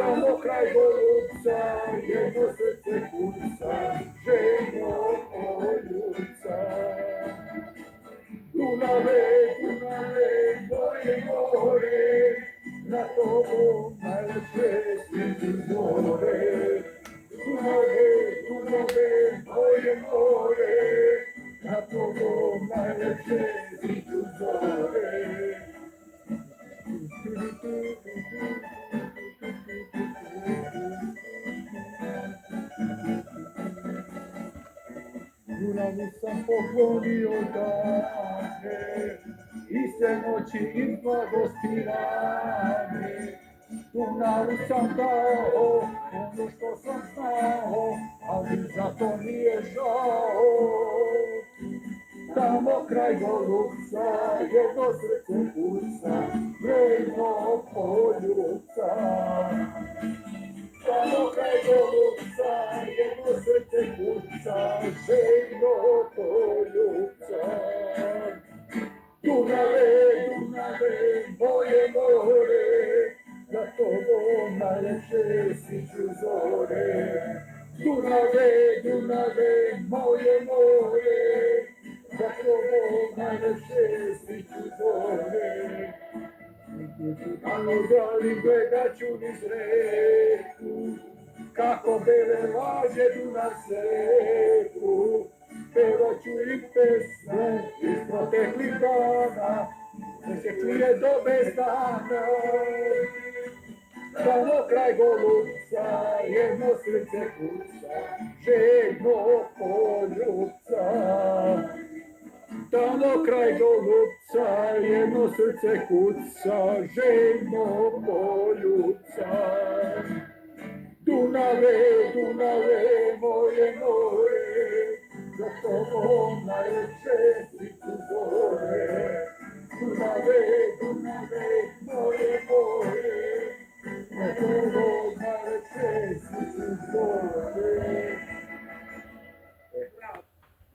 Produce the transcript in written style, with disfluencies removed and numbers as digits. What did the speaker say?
Tamo kraj Golubca jedno srce kuca, ženo poljuca. Dunave, Dunave, moje more, na tobom najlepše sviđu zore. Dunave, Dunave, moje more, na tobom najlepše sviđu zore. Dunavu sam poklonio dane, iste noći i blagosti rane. Dunavu sam dao ono što sam znao, ali zato nije žao. Tamo kraj Golubca jedno srce kuca, ženo poljuca. Tamo kraj Golubca jedno srce kuca, ženo poljuca. Dunave, Dunave, moje more, za tobom najlepše sviću zore. Dunave, Dunave, moje more, za tobom najlepše sviću zore. Ano dali gledat ću niz reku, kako bele laže Dunav seku. Pevat ću i pesme iz proteklih dana, da se čuje do bezdana. Tamo kraj Golubca jedno srce kuca, ženo poljubca. Tamo kraj Golubca jedno srce kuca, ženo poljubca. Dunave, Dunave, moje more, za tobom najlepše sviću zore. Dunave, Dunave, moje more, za tobom najlepše sviću zore.